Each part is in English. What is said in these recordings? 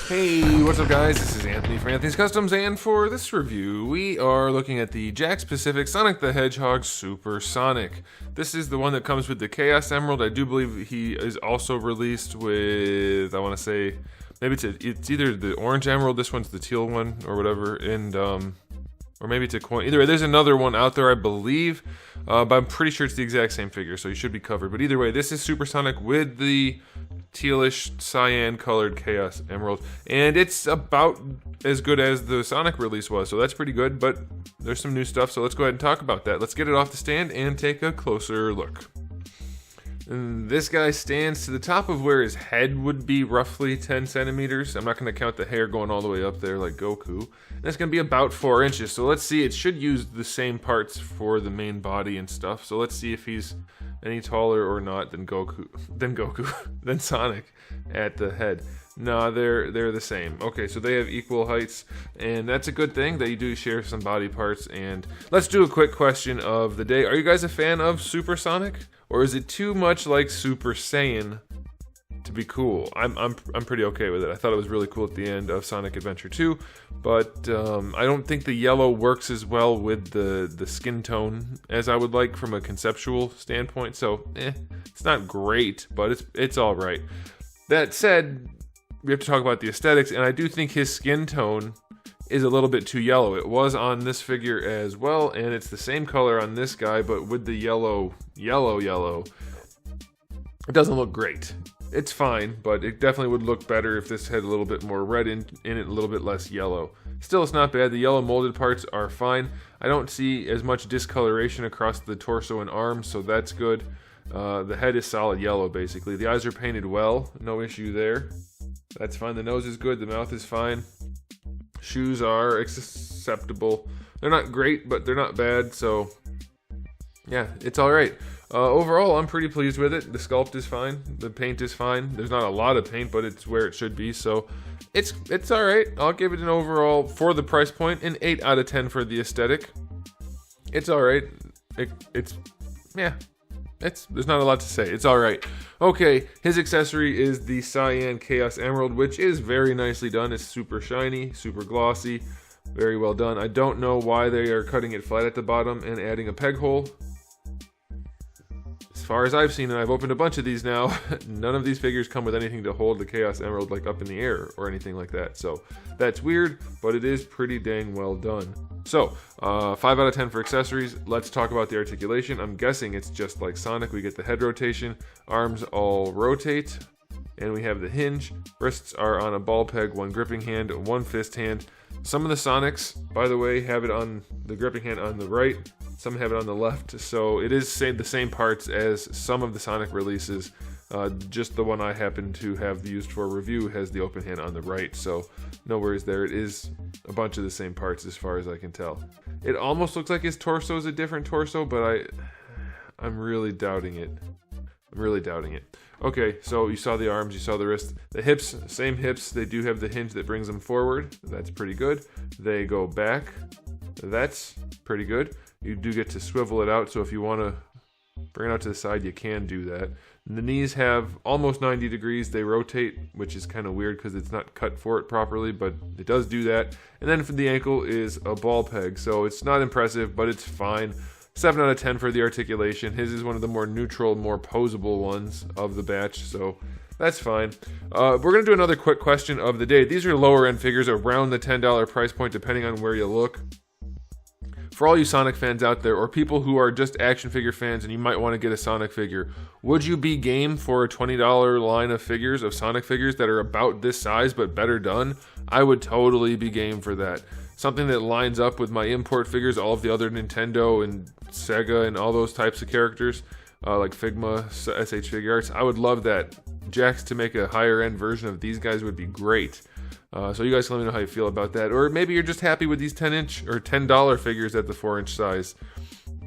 Hey, what's up guys? This is Anthony from Anthony's Customs, and for this review, we are looking at the Jakks Pacific Sonic the Hedgehog Super Sonic. This is the one that comes with the Chaos Emerald. I do believe he is also released with, I want to say, maybe it's either the Orange Emerald, this one's the teal one, or whatever, and, or maybe it's a coin. Either way, there's another one out there, I believe, but I'm pretty sure it's the exact same figure, so you should be covered. But either way, this is Super Sonic with the tealish cyan colored Chaos Emerald, and it's about as good as the Sonic release was, so that's pretty good. But there's some new stuff, so let's go ahead and talk about that. Let's get it off the stand and take a closer look. And this guy stands to the top of where his head would be, roughly 10 centimeters. I'm not going to count the hair going all the way up there like Goku. And it's going to be about 4 inches. So let's see, it should use the same parts for the main body and stuff. So let's see if he's any taller or not than than Sonic at the head. No, they're the same. Okay, so they have equal heights, and that's a good thing that you do share some body parts. And let's do a quick question of the day. Are you guys a fan of Super Sonic? Or is it too much like Super Saiyan to be cool? I'm pretty okay with it. I thought it was really cool at the end of Sonic Adventure 2, but I don't think the yellow works as well with the skin tone as I would like from a conceptual standpoint. So, it's not great, but it's all right. That said, we have to talk about the aesthetics, and I do think his skin tone is a little bit too yellow. It was on this figure as well, and it's the same color on this guy, but with the yellow, it doesn't look great. It's fine, but it definitely would look better if this had a little bit more red in it, a little bit less yellow. Still, it's not bad. The yellow molded parts are fine. I don't see as much discoloration across the torso and arms, so that's good. The head is solid yellow, basically. The eyes are painted well, no issue there. That's fine. The nose is good, the mouth is fine. Shoes are acceptable. They're not great, but they're not bad, so yeah, it's alright. Overall, I'm pretty pleased with it. The sculpt is fine. The paint is fine. There's not a lot of paint, but it's where it should be, so it's alright. I'll give it an overall, for the price point, an 8 out of 10 for the aesthetic. It's alright. There's not a lot to say. It's alright. Okay, his accessory is the Cyan Chaos Emerald, which is very nicely done. It's super shiny, super glossy, very well done. I don't know why they are cutting it flat at the bottom and adding a peg hole. As far as I've seen, and I've opened a bunch of these now, none of these figures come with anything to hold the Chaos Emerald like up in the air or anything like that. So that's weird, but it is pretty dang well done. So, 5 out of 10 for accessories. Let's talk about the articulation. I'm guessing it's just like Sonic. We get the head rotation, arms all rotate, and we have the hinge. Wrists are on a ball peg, one gripping hand, one fist hand. Some of the Sonics, by the way, have it on the gripping hand on the right. Some have it on the left, so it is the same parts as some of the Sonic releases. Just the one I happen to have used for review has the open hand on the right, so no worries there. It is a bunch of the same parts as far as I can tell. It almost looks like his torso is a different torso, but I'm really doubting it. Okay, so you saw the arms, you saw the wrist. The hips, same hips. They do have the hinge that brings them forward. That's pretty good. They go back. That's pretty good. You do get to swivel it out, so if you want to bring it out to the side, you can do that. And the knees have almost 90 degrees. They rotate, which is kind of weird because it's not cut for it properly, but it does do that. And then for the ankle is a ball peg, so it's not impressive, but it's fine. 7 out of 10 for the articulation. His is one of the more neutral, more posable ones of the batch, so that's fine. We're going to do another quick question of the day. These are lower end figures around the $10 price point, depending on where you look. For all you Sonic fans out there, or people who are just action figure fans and you might want to get a Sonic figure, would you be game for a $20 line of figures, of Sonic figures that are about this size but better done? I would totally be game for that. Something that lines up with my import figures, all of the other Nintendo and Sega and all those types of characters, like Figma, SH Figuarts. I would love that. Jakks to make a higher end version of these guys would be great. So you guys can let me know how you feel about that. Or maybe you're just happy with these 10-inch or $10 figures at the 4-inch size.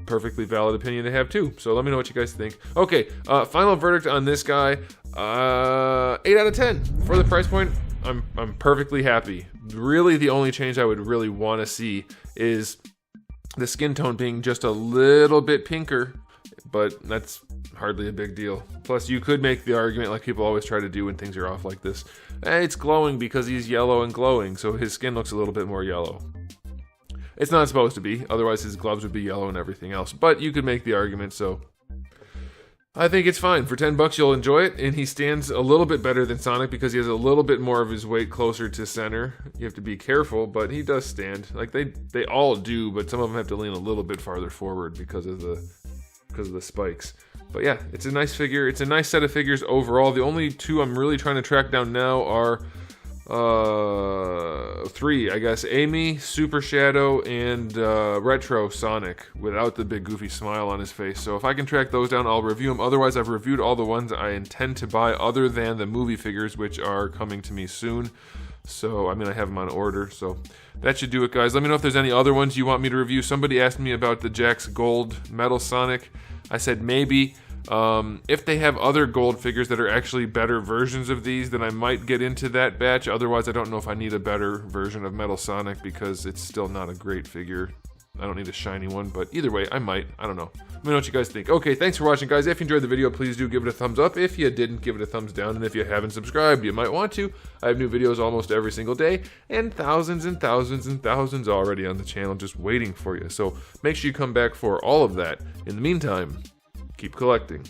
Perfectly valid opinion to have too. So let me know what you guys think. Okay, final verdict on this guy. 8 out of 10. For the price point, I'm perfectly happy. Really, the only change I would really want to see is the skin tone being just a little bit pinker but that's hardly a big deal. Plus, you could make the argument, like people always try to do when things are off like this, it's glowing because he's yellow and glowing, so his skin looks a little bit more yellow. It's not supposed to be, otherwise his gloves would be yellow and everything else, but you could make the argument, so I think it's fine. For $10 you'll enjoy it, and he stands a little bit better than Sonic because he has a little bit more of his weight closer to center. You have to be careful, but he does stand. Like they all do, but some of them have to lean a little bit farther forward because of the spikes. But yeah, it's a nice figure. It's a nice set of figures overall. The only two I'm really trying to track down now are three, I guess. Amy, Super Shadow, and Retro Sonic without the big goofy smile on his face. So if I can track those down, I'll review them. Otherwise, I've reviewed all the ones I intend to buy other than the movie figures, which are coming to me soon. So, I mean, I have them on order, so that should do it, guys. Let me know if there's any other ones you want me to review. Somebody asked me about the Jakks Gold Metal Sonic. I said maybe. If they have other gold figures that are actually better versions of these, then I might get into that batch. Otherwise, I don't know if I need a better version of Metal Sonic because it's still not a great figure. I don't need a shiny one, but either way, I might. I don't know. Let me know what you guys think. Okay, thanks for watching, guys. If you enjoyed the video, please do give it a thumbs up. If you didn't, give it a thumbs down. And if you haven't subscribed, you might want to. I have new videos almost every single day, and thousands and thousands and thousands already on the channel just waiting for you. So make sure you come back for all of that. In the meantime, keep collecting.